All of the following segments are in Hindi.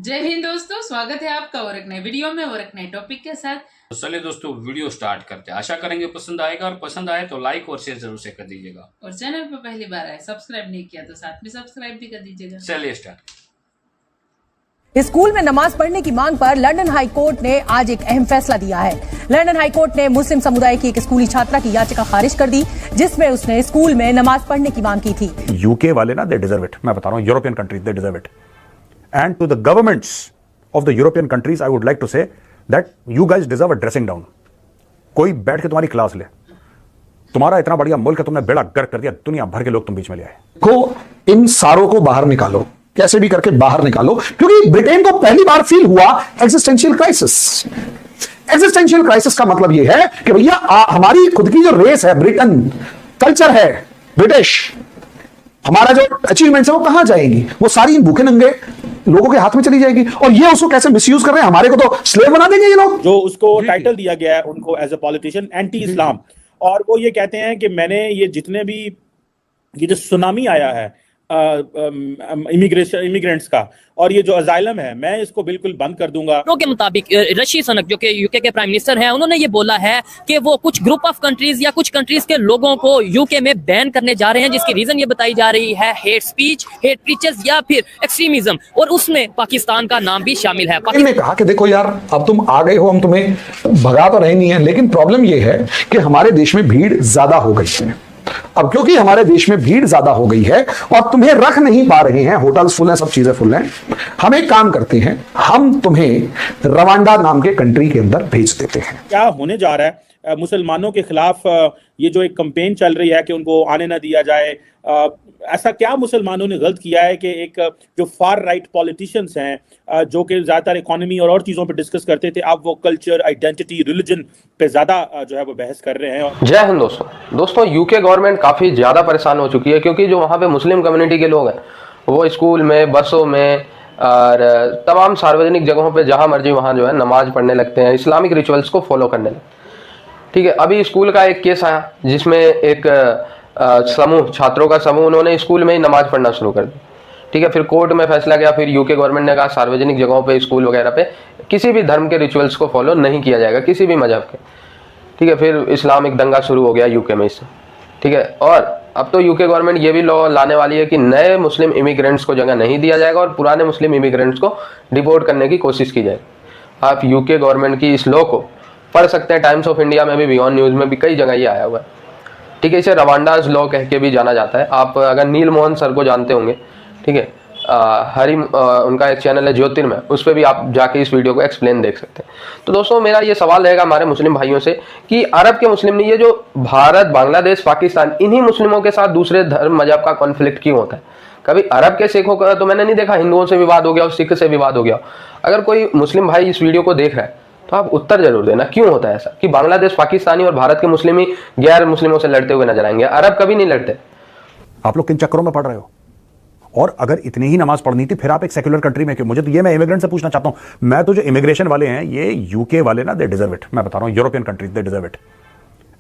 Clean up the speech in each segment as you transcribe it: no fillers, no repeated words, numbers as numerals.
जय हिंद दोस्तों, स्वागत है आपका और एक नए वीडियो में और एक नए टॉपिक के साथ। तो चलिए दोस्तों वीडियो स्टार्ट करते हैं। आशा करेंगे पसंद आएगा और पसंद आए तो लाइक और शेयर जरूर से कर दीजिएगा और चैनल पर पहली बार आए, सब्सक्राइब नहीं किया तो साथ में सब्सक्राइब भी कर दीजिएगा। चलिए स्टार्ट। स्कूल में नमाज पढ़ने की मांग पर लंदन हाई कोर्ट ने आज एक अहम फैसला दिया है। लंदन हाई कोर्ट ने मुस्लिम समुदाय की एक स्कूली छात्रा की याचिका खारिज कर दी, जिसमें उसने स्कूल में नमाज पढ़ने की मांग की थी। यूके वाले ना दे डिजर्व इट, मैं बता रहा हूं, European countries they deserve it. And to the governments of the European countries I would like to say that you guys deserve a dressing down. कोई बैठ के तुम्हारी क्लास ले, तुम्हारा इतना बढ़िया मुल्क है, तुमने बेड़ा गर्क कर दिया, दुनिया भर के लोग तुम बीच में ले आए। को इन सारों को बाहर निकालो, कैसे भी करके बाहर निकालो, क्योंकि ब्रिटेन को पहली बार फील हुआ एक्सिस्टेंशियल क्राइसिस। एक्सिस्टेंशियल क्राइसिस का मतलब यह है कि भैया हमारी खुद की जो रेस है, ब्रिटेन कल्चर है, ब्रिटिश, हमारा जो अचीवमेंट्स है वो कहां जाएगी? वो सारी इन भूखे नंगे लोगों के हाथ में चली जाएगी। और ये उसको कैसे मिसयूज कर रहे हैं, हमारे को तो स्लेव बना देंगे ये लोग। जो उसको टाइटल दिया गया है उनको एज ए पॉलिटिशियन एंटी इस्लाम, और वो ये कहते हैं कि मैंने ये जितने भी ये जो सुनामी आया है इमिग्रेंट्स का और ये जो अजाइलम है, मैं इसको बिल्कुल बंद कर दूंगा। के मुताबिक ऋषि सुनक जो कि यूके के प्राइम मिनिस्टर हैं, उन्होंने ये बोला है कि वो कुछ ग्रुप ऑफ कंट्रीज या कुछ कंट्रीज के लोगों को यूके में बैन करने जा रहे हैं, जिसकी रीजन ये बताई जा रही है हेट स्पीच, हेट प्रीचेस या फिर एक्सट्रीमिज्म, और उसमें पाकिस्तान का नाम भी शामिल है। इन्होंने कहा कि देखो यार, अब तुम आ गए हो, हम तुम्हें भगा तो रहे नहीं है, लेकिन प्रॉब्लम ये है कि हमारे देश में भीड़ ज्यादा हो गई है। अब क्योंकि हमारे देश में भीड़ ज्यादा हो गई है और तुम्हें रख नहीं पा रहे हैं, होटल्स फुल हैं, सब चीजें फुल हैं, हम एक काम करते हैं, हम तुम्हें रवांडा नाम के कंट्री के अंदर भेज देते हैं। क्या होने जा रहा है मुसलमानों के खिलाफ ये जो एक कंपेन चल रही है कि उनको आने ना दिया जाए, ऐसा क्या मुसलमानों ने गलत किया है कि एक जो फार राइट पॉलिटिशियंस हैं जो कि ज्यादातर इकोनॉमी और चीजों पे डिस्कस करते थे, अब वो कल्चर, आइडेंटिटी, रिलीजन पे ज्यादा जो है वो बहस कर रहे हैं। जय हिंद दोस्तों, यूके गवर्नमेंट काफी ज्यादा परेशान हो चुकी है, क्योंकि जो वहाँ पे मुस्लिम कम्युनिटी के लोग हैं वो स्कूल में, बसों में और तमाम सार्वजनिक जगहों पे जहाँ मर्जी वहाँ जो है नमाज पढ़ने लगते हैं, इस्लामिक रिचुअल्स को फॉलो करने लगते हैं। ठीक है, अभी स्कूल का एक केस आया जिसमें एक समूह, छात्रों का समूह, उन्होंने स्कूल में ही नमाज पढ़ना शुरू कर दी। ठीक है, फिर कोर्ट में फैसला गया, फिर यूके गवर्नमेंट ने कहा सार्वजनिक जगहों पे, स्कूल वगैरह पे किसी भी धर्म के रिचुअल्स को फॉलो नहीं किया जाएगा, किसी भी मजहब के। ठीक है, फिर इस्लामिक दंगा शुरू हो गया यूके में इससे। ठीक है, और अब तो यूके गवर्नमेंट ये भी लॉ लाने वाली है कि नए मुस्लिम इमिग्रेंट्स को जगह नहीं दिया जाएगा और पुराने मुस्लिम इमिग्रेंट्स को डिपोर्ट करने की कोशिश की जाएगी। आप यूके गवर्नमेंट की इस लॉ को पढ़ सकते हैं, टाइम्स ऑफ इंडिया में भी, बियॉन्ड न्यूज़ में भी कई जगह ये आया हुआ है। ठीक है, इसे रवांडाज लॉ कह के भी जाना जाता है। आप अगर नील मोहन सर को जानते होंगे, ठीक है, उनका एक चैनल है ज्योतिर्मय, उस पर भी आप जाके इस वीडियो को एक्सप्लेन देख सकते हैं। तो दोस्तों, मेरा ये सवाल रहेगा हमारे मुस्लिम भाइयों से कि अरब के मुस्लिम नहीं, ये जो भारत, बांग्लादेश, पाकिस्तान, इन्हीं मुस्लिमों के साथ दूसरे धर्म मजहब का कॉन्फ्लिक्ट क्यों होता है? कभी अरब के सिखों का तो मैंने नहीं देखा, हिंदुओं से विवाद हो गया और सिख से विवाद हो गया। अगर कोई मुस्लिम भाई इस वीडियो को देख रहा है तो आप उत्तर जरूर देना, क्यों होता है ऐसा कि बांग्लादेश, पाकिस्तानी और भारत के मुस्लिम ही गैर मुस्लिमों से लड़ते हुए नजर आएंगे, अरब कभी नहीं लड़ते। आप लोग किन चक्करों में पढ़ रहे हो? और अगर इतनी ही नमाज पढ़नी थी, फिर आप एक सेक्युलर कंट्री में क्यों? मुझे तो ये, मैं इमिग्रेंट से पूछना चाहता हूं, मैं तो जो इमिग्रेशन वाले हैं, ये यूके वाले ना दे डिजर्व इट, मैं बता रहा हूं, European countries they deserve it.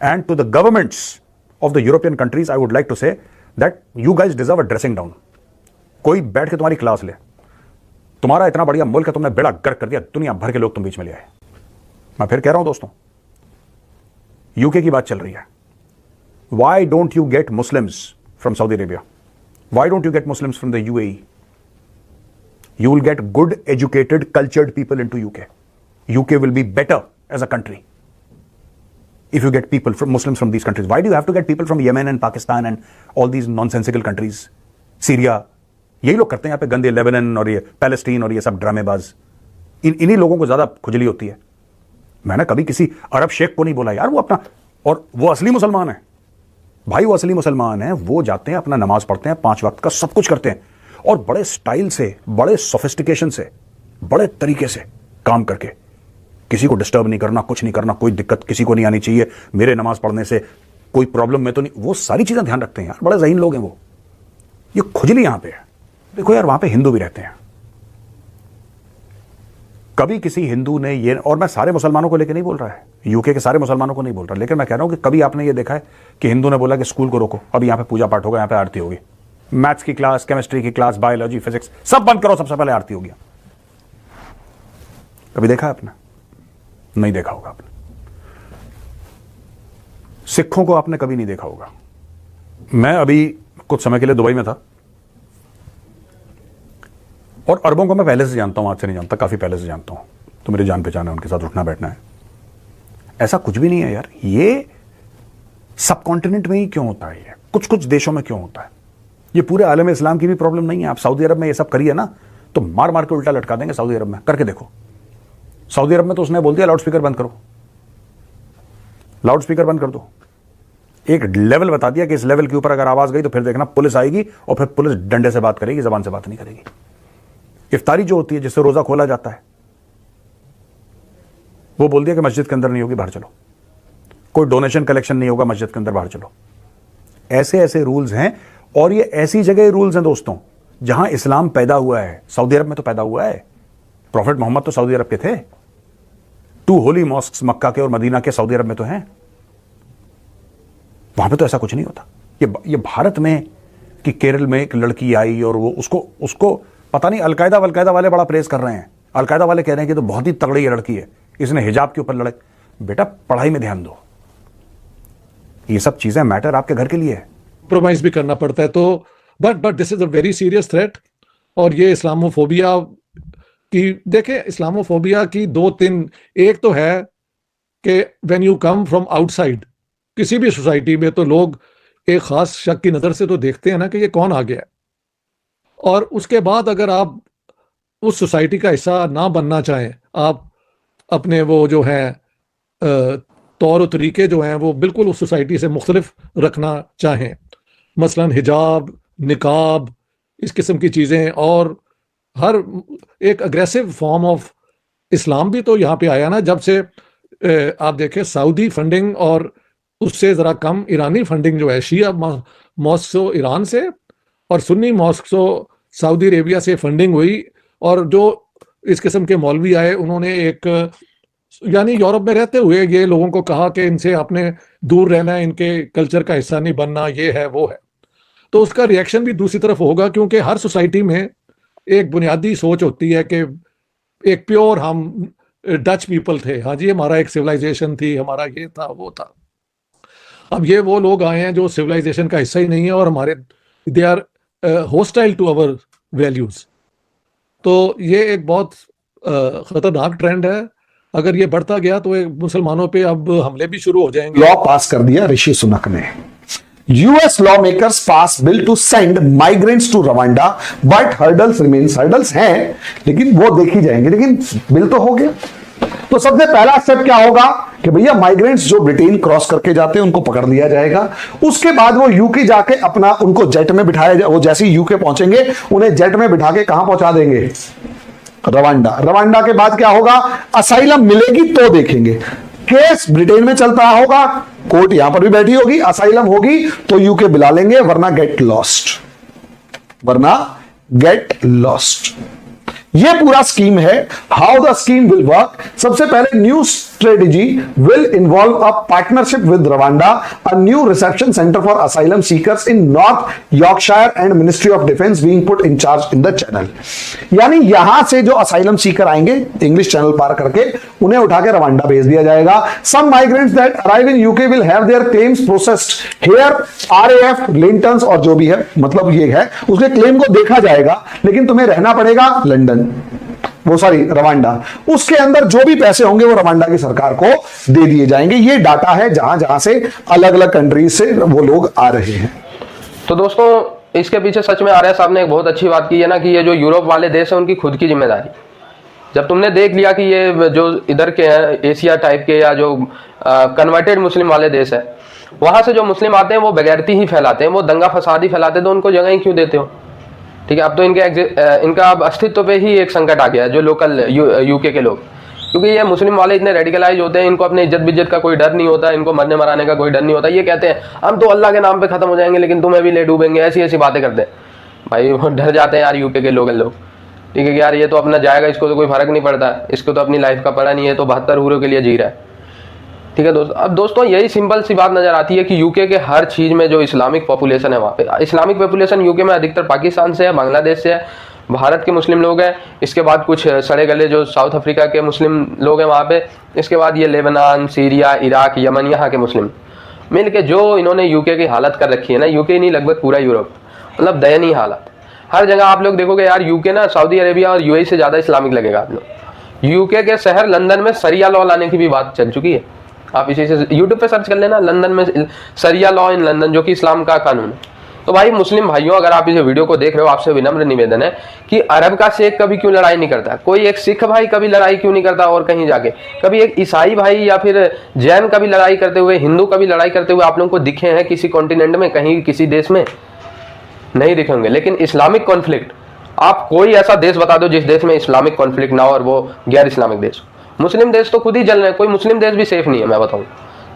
And to the governments of the European countries I would like to say that you guys deserve a dressing down. कोई बैठ के तुम्हारी क्लास ले, तुम्हारा इतना बढ़िया मुल्क है, तुमने बेड़ा गर्क कर दिया, दुनिया भर के लोग तुम बीच में ले आए। मैं फिर कह रहा हूं दोस्तों, यूके की बात चल रही है। Why don't you get Muslims from Saudi Arabia? Why don't you get Muslims from the UAE? You will get good, educated, cultured people into UK. UK will be better as a country if you get people from Muslims from these countries. Why do you have to get people from Yemen and Pakistan and all these nonsensical countries? Syria, यही लोग करते हैं यहाँ पे गंदे, लेबनान और ये पैलेस्टीन और ये सब ड्रामेबाज, इन्हीं लोगों को ज्यादा खुजली होती है। मैंने कभी किसी अरब शेख को नहीं बोला यार, वो अपना, और वो असली मुसलमान है भाई, वो असली मुसलमान है, वो जाते हैं, अपना नमाज पढ़ते हैं, 5 वक्त का सब कुछ करते हैं, और बड़े स्टाइल से, बड़े सोफिस्टिकेशन से, बड़े तरीके से काम करके, किसी को डिस्टर्ब नहीं करना, कुछ नहीं करना, कोई दिक्कत किसी को नहीं आनी चाहिए, मेरे नमाज पढ़ने से कोई प्रॉब्लम में तो नहीं, वो सारी चीजें ध्यान रखते हैं यार, बड़े ज़हीन लोग हैं वो। ये खुजली यहां पे है। देखो यार, वहां पे हिंदू भी रहते हैं, कभी किसी हिंदू ने ये, और मैं सारे मुसलमानों को लेकर नहीं बोल रहा है, यूके के सारे मुसलमानों को नहीं बोल रहा, लेकिन मैं कह रहा हूं कि कभी आपने ये देखा है कि हिंदू ने बोला कि स्कूल को रोको, अब यहां पे पूजा पाठ होगा, यहां पे आरती होगी, मैथ्स की क्लास, केमिस्ट्री की क्लास, बायोलॉजी, फिजिक्स सब बंद करो, सबसे पहले आरती होगी। कभी देखा है आपने? नहीं देखा होगा आपने। सिखों को आपने कभी नहीं देखा होगा। मैं अभी कुछ समय के लिए दुबई में था और अरबों को मैं पहले से जानता हूं, आज से नहीं जानता, काफी पहले से जानता हूं, तो मेरी जान पहचान है, उनके साथ उठना बैठना है। ऐसा कुछ भी नहीं है यार। ये सब कॉन्टिनेंट में ही क्यों होता है? ये कुछ कुछ देशों में क्यों होता है? ये पूरे आलम इस्लाम की भी प्रॉब्लम नहीं है। आप सऊदी अरब में ये सब करिए ना तो मार मार के उल्टा लटका देंगे। सऊदी अरब में करके देखो। सऊदी अरब में तो उसने बोल दिया लाउड स्पीकर बंद करो, लाउड स्पीकर बंद कर दो। एक लेवल बता दिया कि इस लेवल के ऊपर अगर आवाज गई तो फिर देखना पुलिस आएगी और फिर पुलिस डंडे से बात करेगी, जबान से बात नहीं करेगी। इफ्तारी जो होती है, जिससे रोजा खोला जाता है, वो बोल दिया कि मस्जिद के अंदर नहीं होगी, बाहर चलो। कोई डोनेशन कलेक्शन नहीं होगा मस्जिद के अंदर, बाहर चलो। ऐसे ऐसे रूल्स हैं और ये ऐसी जगह रूल्स हैं दोस्तों जहां इस्लाम पैदा हुआ है। सऊदी अरब में तो पैदा हुआ है। प्रॉफेट मोहम्मद तो सऊदी अरब के थे। 2 होली मॉस्क्स मक्का के और मदीना के सऊदी अरब में तो हैं। वहां पे तो ऐसा कुछ नहीं होता। ये भारत में कि केरल में एक लड़की आई और वो उसको पता नहीं अलकायदा वाले बड़ा प्रेस कर रहे हैं। अलकायदा वाले कह रहे हैं कि तो बहुत ही तगड़ी लड़की है, इसने हिजाब के ऊपर लड़े। बेटा पढ़ाई में ध्यान दो। ये सब चीजें मैटर आपके घर के लिए है। कॉम्प्रोमाइज भी करना पड़ता है। तो but this is a very serious threat. और ये इस्लामोफोबिया की, देखें, इस्लामोफोबिया की 2-3, एक तो है कि when you come from outside किसी भी सोसाइटी में, तो लोग एक खास शक की नजर से तो देखते हैं ना कि ये कौन आ गया है। और उसके बाद अगर आप उस सोसाइटी का हिस्सा ना बनना चाहें, आप अपने वो जो है तौर और तरीके जो हैं वो बिल्कुल उस सोसाइटी से मुख्तलिफ रखना चाहें, मसलन हिजाब, निकाब, इस किस्म की चीज़ें, और हर एक अग्रेसिव फॉर्म ऑफ इस्लाम भी तो यहाँ पे आया ना जब से आप देखें सऊदी फंडिंग और उससे ज़रा कम ईरानी फंडिंग जो है, शिया मॉस्क ईरान से और सुन्नी मॉस्क सऊदी अरेबिया से फंडिंग हुई। और जो इस किस्म के मौलवी आए, उन्होंने एक, यानी यूरोप में रहते हुए ये लोगों को कहा कि इनसे आपने दूर रहना है, इनके कल्चर का हिस्सा नहीं बनना, ये है वो है। तो उसका रिएक्शन भी दूसरी तरफ होगा, क्योंकि हर सोसाइटी में एक बुनियादी सोच होती है कि एक प्योर हम डच पीपल थे, हाँ जी हमारा एक सिविलाइजेशन थी, हमारा ये था वो था। अब ये वो लोग आए हैं जो सिविलाइजेशन का हिस्सा ही नहीं है और हमारे they are hostile to our values. तो ये एक बहुत खतरनाक ट्रेंड है। अगर ये बढ़ता गया तो मुसलमानों पे अब हमले भी शुरू हो जाएंगे। लॉ पास कर दिया ऋषि सुनक ने। US lawmakers pass bill to send migrants to Rwanda, but hurdles remains। hurdles हैं लेकिन वो देखी जाएंगे, लेकिन बिल तो हो गया। तो सबसे पहला स्टेप क्या होगा कि भैया माइग्रेंट्स जो ब्रिटेन क्रॉस करके जाते हैं उनको पकड़ लिया जाएगा। उसके बाद वो यूके जाके अपना, उनको जेट में बिठाया जाए, वो जैसे ही यूके पहुंचेंगे उन्हें जेट में बिठा के कहां पहुंचा देंगे? रवांडा। रवांडा के बाद क्या होगा? असाइलम मिलेगी तो देखेंगे। केस ब्रिटेन में चलता होगा, कोर्ट यहां पर भी बैठी होगी, असाइलम होगी तो यूके बुला लेंगे, वरना गेट लॉस्ट, वरना गेट लॉस्ट। ये पूरा स्कीम है। How the scheme will work? सबसे पहले new strategy will involve a partnership with Rwanda, a new reception centre for asylum seekers in north Yorkshire and ministry of defence being put in charge in the channel. यानी यहां से जो असाइलम सीकर आएंगे इंग्लिश चैनल पार करके, उन्हें उठा के रवांडा भेज दिया जाएगा। Some migrants that arrive in UK will have their claims processed here. RAF Lintons और जो भी है, मतलब ये है, उसके क्लेम को देखा जाएगा, लेकिन तुम्हें रहना पड़ेगा लंदन, वो सॉरी रवांडा। उसके अंदर जो भी पैसे होंगे वो रवांडा की सरकार को दे दिए जाएंगे। ये डाटा है जहां जहां से अलग अलग कंट्रीज से वो लोग आ रहे हैं। तो दोस्तों इसके पीछे सच में आर्या साहब ने एक बहुत अच्छी बात की है ना, कि ये जो यूरोप वाले देश हैं उनकी खुद की जिम्मेदारी। जब तुमने देख लिया कि ये जो इधर के हैं एशिया टाइप के या जो कन्वर्टेड मुस्लिम वाले देश है, वहां से जो मुस्लिम आते हैं वो बेगैरती ही फैलाते हैं, वो दंगा फसाद ही फैलाते हैं, तो उनको जगह ही क्यों देते हो? ठीक है, अब तो इनका अब अस्तित्व पे ही एक संकट आ गया है, जो लोकल यूके के लोग, क्योंकि ये मुस्लिम वाले इतने रेडिकलाइज होते हैं, इनको अपने इज्जत बिज्जत का कोई डर नहीं होता, इनको मरने मराने का कोई डर नहीं होता। ये कहते हैं हम तो अल्लाह के नाम पे खत्म हो जाएंगे लेकिन तुम्हें भी ले डूबेंगे, ऐसी ऐसी बातें करते हैं। भाई वो डर जाते हैं यार यूके के लोग। ठीक है कि यार ये तो अपना जाएगा, इसको तो कोई फर्क नहीं पड़ता, इसको तो अपनी लाइफ का पड़ा नहीं है, तो 72 हूरों के लिए जी रहा है। ठीक है दोस्तों, अब दोस्तों यही सिंपल सी बात नजर आती है कि यूके के हर चीज में जो इस्लामिक पॉपुलेशन है, वहाँ पे इस्लामिक पॉपुलेशन यूके में अधिकतर पाकिस्तान से है, बांग्लादेश से है, भारत के मुस्लिम लोग हैं, इसके बाद कुछ सड़े गले जो साउथ अफ्रीका के मुस्लिम लोग हैं वहाँ पे, इसके बाद ये लेबनान, सीरिया, इराक, यमन, यहाँ के मुस्लिम मिल के जो इन्होंने यूके की हालत कर रखी है ना, यूके नहीं लगभग पूरा यूरोप, मतलब दयनीय हालत। हर जगह आप लोग देखोगे यार, यूके ना सऊदी अरेबिया और यूएई से ज़्यादा इस्लामिक लगेगा आप लोग। यूके के शहर लंदन में सरिया लॉ लाने की भी बात चल चुकी है, आप इसी से यूट्यूब पे सर्च कर लेना, लंदन में सरिया लॉ इन लंदन, जो कि इस्लाम का कानून है। तो भाई मुस्लिम भाइयों, अगर आप इस वीडियो को देख रहे हो, आपसे विनम्र निवेदन है कि अरब का शेख कभी क्यों लड़ाई नहीं करता, कोई एक सिख भाई कभी लड़ाई क्यों नहीं करता, और कहीं जाके कभी एक ईसाई भाई या फिर जैन कभी लड़ाई करते हुए, हिंदू कभी लड़ाई करते हुए आप लोगों को दिखे हैं किसी कॉन्टिनेंट में, कहीं किसी देश में नहीं दिखे होंगे। लेकिन इस्लामिक कॉन्फ्लिक्ट, आप कोई ऐसा देश बता दो जिस देश में इस्लामिक कॉन्फ्लिक्ट ना हो, और वो गैर इस्लामिक देश। मुस्लिम देश तो खुद ही जल रहे हैं, कोई मुस्लिम देश भी सेफ नहीं है, मैं बताऊं।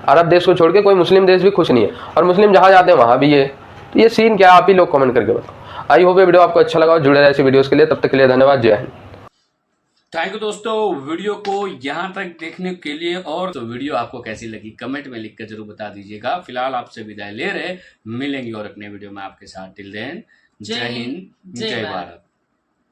अरब देश को छोड़ के कोई मुस्लिम देश भी खुश नहीं है, और मुस्लिम जहां जाते हैं वहां भी ये, तो ये सीन क्या, आप ही लोग कमेंट करके बताओ। आई होप ये वीडियो आपको अच्छा लगा, और जुड़े रहे ऐसी वीडियोस के लिए। तब तक के लिए धन्यवाद, जय हिंद। थैंक यू दोस्तों, वीडियो को यहाँ तक देखने के लिए। और तो वीडियो आपको कैसी लगी कमेंट में लिख कर जरूर बता दीजिएगा। फिलहाल आपसे विदाई ले रहे, मिलेंगे और अपने वीडियो में आपके साथ। टिल देन, जय हिंद, जय भारत।